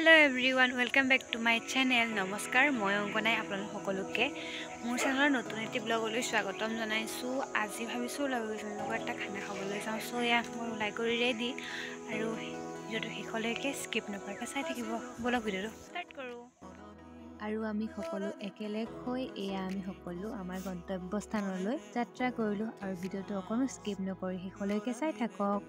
Hello everyone, welcome back to my channel. Namaskar, moi Ankonai আপোনালোক সকলোকে মোৰ চেনেলৰ নতুন এটি ব্লগলৈ স্বাগতম জনাইছো। আজি ভাবিছো লগৰ এটা খানা খাবলৈ যাওঁ। সো ইয়া মই ওলাই কৰি ৰেডি আৰু ভিডিওটো শেষলৈকে স্কিপ নকৰাকৈ চাই থাকিব। বলক ভিডিওটো ষ্টাৰ্ট কৰো। আৰু আমি সকলো একেলগ হৈ আমি সকলো আমাৰ গন্তব্যস্থানলৈ যাত্ৰা কৰিলো আৰু ভিডিওটো অকনো স্কিপ নকৰি শেষলৈকে চাই থাকক।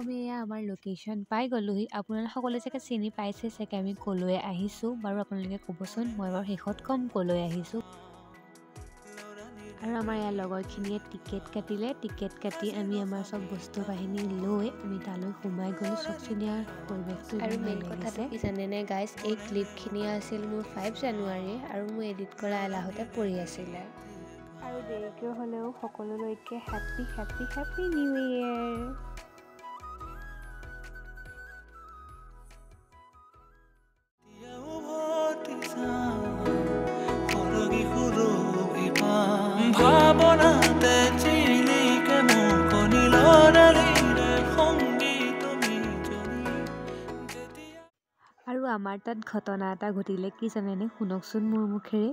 আমি আমাৰ লোকেশন পাই গলোহি। আপোনালোক সকলোৱে চাগে চিনি পাইছে চাগে আমি কলৈ আহিছো। বাৰু আপোনালোকে ক'বচোন, মই বাৰু শেষত কম কলৈ আহিছো। আৰু আমাৰ ইয়াৰ লগৰখিনিয়ে টিকেট কাটিলে। টিকেট কাটি আমি আমাৰ চব বস্তু বাহিনী লৈ আমি তালৈ সোমাই গ'লো। চকচনীয়া পৰিৱেশটো আৰু মেইন কথাটো কি জানেনে গাইজ, এই ক্লিপখিনি আছিল মোৰ 5 জানুৱাৰী আৰু মই এডিট কৰা এলাহতে পৰি আছিলে। আৰু দেৰিকৈ হ'লেও সকলোলৈকে happy happy happy new year. ভাবনাতে চিলিকে মুকনিল নালিৰে সংগীত আৰু আমাৰ তাত ঘটনা এটা ঘটিলে। কি জানেনে, শুনকচোন মোৰ মুখেৰে।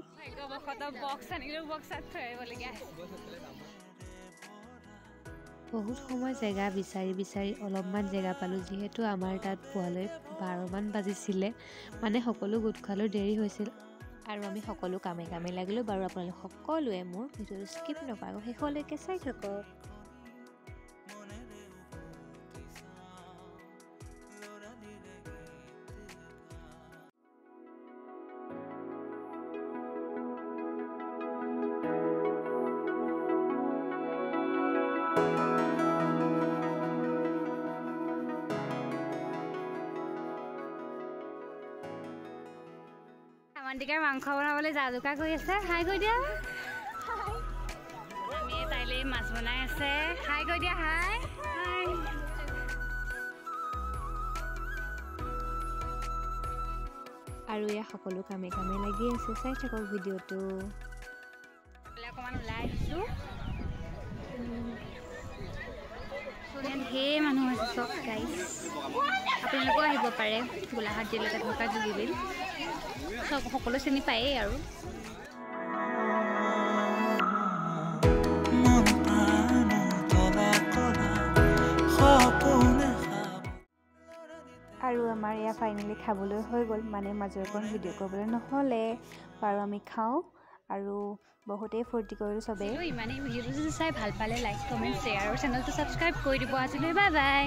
বহুত সময় জেগা বিচাৰি বিচাৰি অলপমান জেগা পালোঁ। যিহেতু আমাৰ তাত পোৱালৈ 12মান বাজিছিলে, মানে সকলো গোট খোৱালৈ দেৰি হৈছিল আৰু আমি সকলো কামে কামে লাগিলোঁ। বাৰু আপোনালোক সকলোৱে মোৰ ভিডিঅ'টো স্কিপ নকৰাকৈ শেষলৈকে চাই থাকক। মন্দিকাৰ মাংস বনাবলৈ যা যোগাৰ কৰি আছে। হাই কৈ দিয়া। আমি তাইলে মাছ বনাই আছে। হাই কৈ দিয়া। হাই হাই। আৰু এয়া সকলো কামে কামে লাগি আছে। চাই থাকক ভিডিঅ'টো। অকণমান ওলাই আহিছোঁ। ধেৰ মানুহ আছে চব গাইজ। আপোনালোকেও আহিব পাৰে গোলাঘাট জিলাতে থকা জুবিলিত। চব সকলো চিনি পায়েই আৰু। আৰু আমাৰ এয়া ফাইনেলি খাবলৈ হৈ গ'ল। মানে মাজৰ অকণ ভিডিঅ' কৰিবলৈ নহ'লে। বাৰু আমি খাওঁ আৰু বহুতেই ফূৰ্তি কৰিলোঁ চবেই। ইমানেই ভিডিঅ'টো যদি চাই ভাল পালে লাইক কমেণ্ট শ্বেয়াৰ আৰু চেনেলটো ছাবস্ক্ৰাইব কৰি দিব। আজিলৈ বাই বাই।